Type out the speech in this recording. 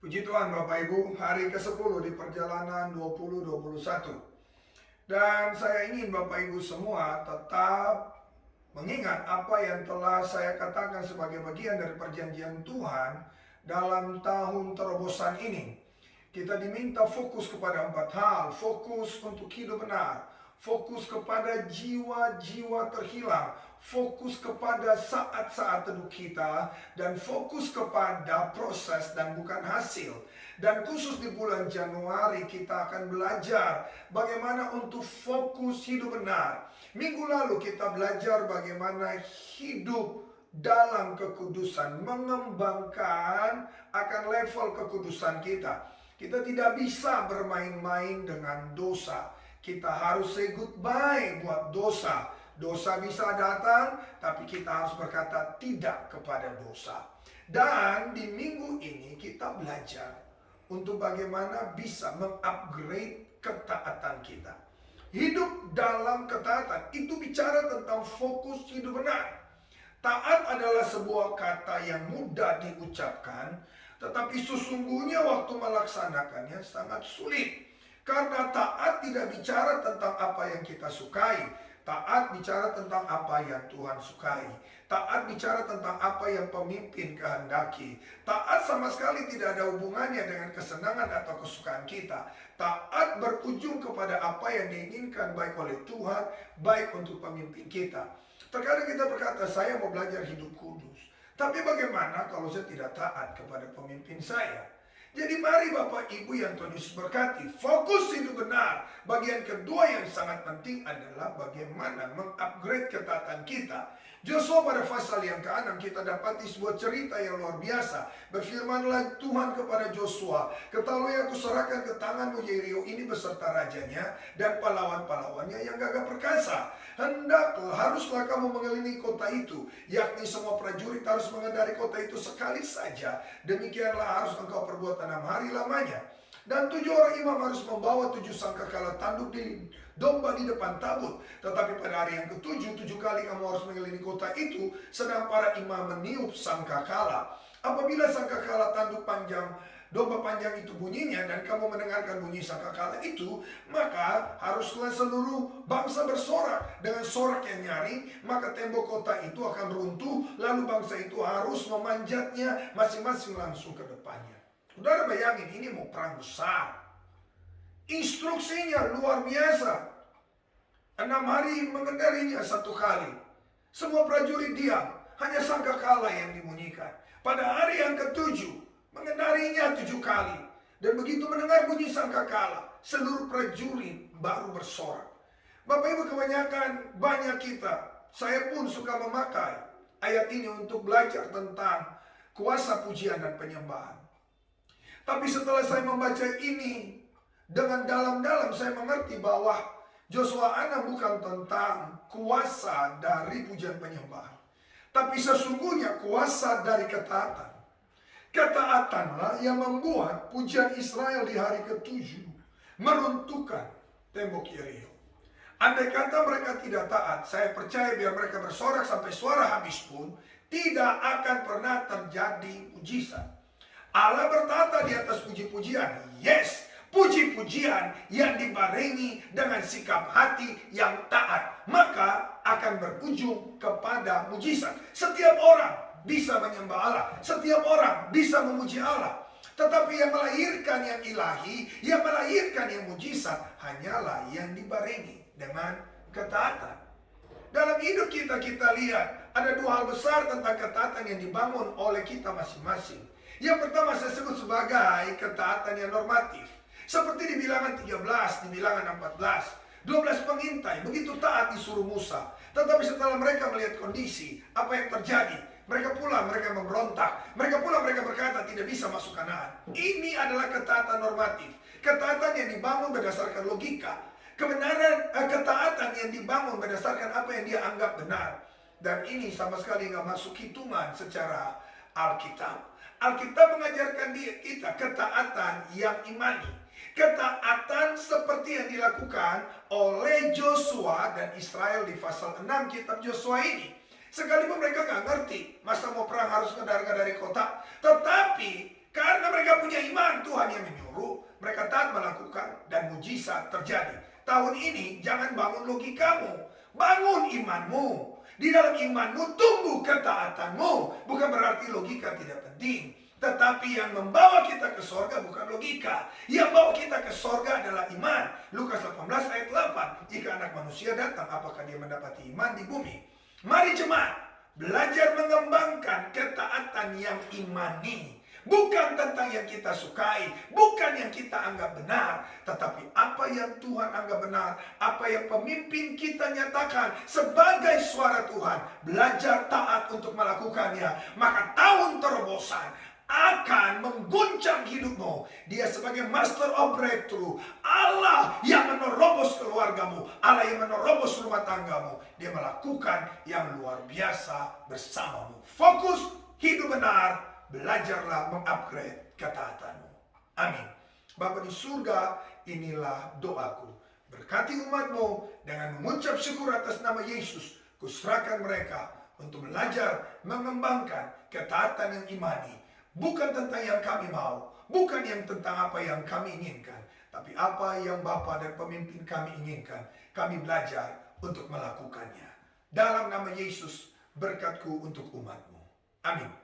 Puji Tuhan Bapak Ibu, hari ke-10 di perjalanan 2021. Dan saya ingin Bapak Ibu semua tetap mengingat apa yang telah saya katakan sebagai bagian dari perjanjian Tuhan dalam tahun terobosan ini. Kita diminta fokus kepada 4 hal, fokus untuk hidup benar, fokus kepada jiwa-jiwa terhilang, fokus kepada saat-saat teduh kita, dan fokus kepada proses dan bukan hasil. Dan khusus di bulan Januari kita akan belajar bagaimana untuk fokus hidup benar. Minggu lalu kita belajar bagaimana hidup dalam kekudusan, mengembangkan akan level kekudusan kita. Kita tidak bisa bermain-main dengan dosa. Kita harus say goodbye buat dosa. Dosa bisa datang, tapi kita harus berkata tidak kepada dosa. Dan di minggu ini kita belajar untuk bagaimana bisa mengupgrade ketaatan kita. Hidup dalam ketaatan itu bicara tentang fokus hidup benar. Taat adalah sebuah kata yang mudah diucapkan, tetapi sesungguhnya waktu melaksanakannya sangat sulit. Karena taat tidak bicara tentang apa yang kita sukai. Taat bicara tentang apa yang Tuhan sukai. Taat bicara tentang apa yang pemimpin kehendaki. Taat sama sekali tidak ada hubungannya dengan kesenangan atau kesukaan kita. Taat berujung kepada apa yang diinginkan baik oleh Tuhan, baik untuk pemimpin kita. Terkadang kita berkata, saya mau belajar hidup kudus. Tapi bagaimana kalau saya tidak taat kepada pemimpin saya? Jadi mari Bapak Ibu yang Tuhan Yesus berkati, fokus hidup benar. Bagian kedua yang sangat penting adalah bagaimana mengupgrade ketaatan kita. Joshua pada pasal yang ke-6 kita dapati sebuah cerita yang luar biasa. Berfirmanlah Tuhan kepada Joshua, ketahuilah aku serahkan ke tanganmu Yeriko ini beserta rajanya dan pahlawan-pahlawannya yang gagah perkasa. Haruslah kamu mengelilingi kota itu, yakni semua prajurit harus mengendari kota itu sekali saja. Demikianlah harus engkau perbuat 6 hari lamanya. Dan 7 orang imam harus membawa 7 sangkakala tanduk di domba di depan tabut. Tetapi pada hari yang ke-7, 7 kali kamu harus mengelilingi kota itu, sedang para imam meniup sangkakala. Apabila sangkakala tanduk panjang domba panjang itu bunyinya dan kamu mendengarkan bunyi sangkakala itu, maka haruslah seluruh bangsa bersorak dengan sorak yang nyaring, maka tembok kota itu akan runtuh, lalu bangsa itu harus memanjatnya masing-masing langsung ke depannya. Saudara bayangin, ini mau perang besar. Instruksinya luar biasa. 6 hari mengendarinya 1 kali. Semua prajurit diam, hanya sangkakala yang dibunyikan. Pada hari yang ke-7 mengendarinya 7 kali. Dan begitu mendengar bunyi sangkakala, seluruh prajurit baru bersorak. Bapak Ibu, kebanyakan banyak kita, saya pun suka memakai ayat ini untuk belajar tentang kuasa pujian dan penyembahan. Tapi setelah saya membaca ini dengan dalam-dalam, saya mengerti bahwa Joshua 6 bukan tentang kuasa dari pujian penyembahan, tapi sesungguhnya kuasa dari ketaatan. Ketaatanlah yang membuat pujian Israel di hari ke-7 meruntuhkan tembok Yeriko. Andai kata mereka tidak taat, saya percaya biar mereka bersorak sampai suara habis pun, tidak akan pernah terjadi mujizat. Allah bertata di atas puji-pujian. Yes, puji-pujian yang dibarengi dengan sikap hati yang taat, maka akan berujung kepada mujizat. Setiap orang bisa menyembah Allah, setiap orang bisa memuji Allah. Tetapi yang melahirkan yang ilahi, yang melahirkan yang mujizat, hanyalah yang dibarengi dengan ketaatan. Dalam hidup kita lihat ada 2 hal besar tentang ketaatan yang dibangun oleh kita masing-masing. Yang pertama saya sebut sebagai ketaatan yang normatif. Seperti di Bilangan 13, di Bilangan 14. 12 pengintai begitu taat disuruh Musa. Tetapi setelah mereka melihat kondisi, apa yang terjadi? Mereka pulang, mereka memberontak. Mereka pulang, mereka berkata tidak bisa masuk Kanaan. Ini adalah ketaatan normatif. Ketaatan yang dibangun berdasarkan logika. Kebenaran, ketaatan yang dibangun berdasarkan apa yang dia anggap benar. Dan ini sama sekali nggak masuk hitungan secara Alkitab. Alkitab mengajarkan kita ketaatan yang imani. Ketaatan seperti yang dilakukan oleh Joshua dan Israel di pasal 6 kitab Joshua ini. Sekalipun mereka nggak ngerti masa mau perang harus dari kota, tetapi karena mereka punya iman bisa terjadi. Tahun ini jangan bangun logikamu, bangun imanmu. Di dalam imanmu tumbuh ketaatanmu. Bukan berarti logika tidak penting, tetapi yang membawa kita ke sorga bukan logika. Yang bawa kita ke sorga adalah iman. Lukas 18 ayat 8. Jika anak manusia datang, apakah dia mendapati iman di bumi? Mari jemaat, belajar mengembangkan ketaatan yang imani. Bukan tentang yang kita sukai, bukan yang kita anggap benar, tetapi apa yang Tuhan anggap benar, apa yang pemimpin kita nyatakan sebagai suara Tuhan. Belajar taat untuk melakukannya, maka tahun terobosan akan mengguncang hidupmu. Dia sebagai master of breakthrough, Allah yang menerobos keluargamu, Allah yang menerobos rumah tanggamu. Dia melakukan yang luar biasa bersamamu. Fokus, hidup benar, belajarlah mengupgrade ketaatanmu. Amin. Bapa di surga, inilah doaku. Berkati umatmu dengan mengucap syukur atas nama Yesus. Kuserahkan mereka untuk belajar mengembangkan ketaatan yang imani. Bukan tentang yang kami mau, bukan yang tentang apa yang kami inginkan, tapi apa yang Bapa dan pemimpin kami inginkan. Kami belajar untuk melakukannya. Dalam nama Yesus, berkatku untuk umatmu. Amin.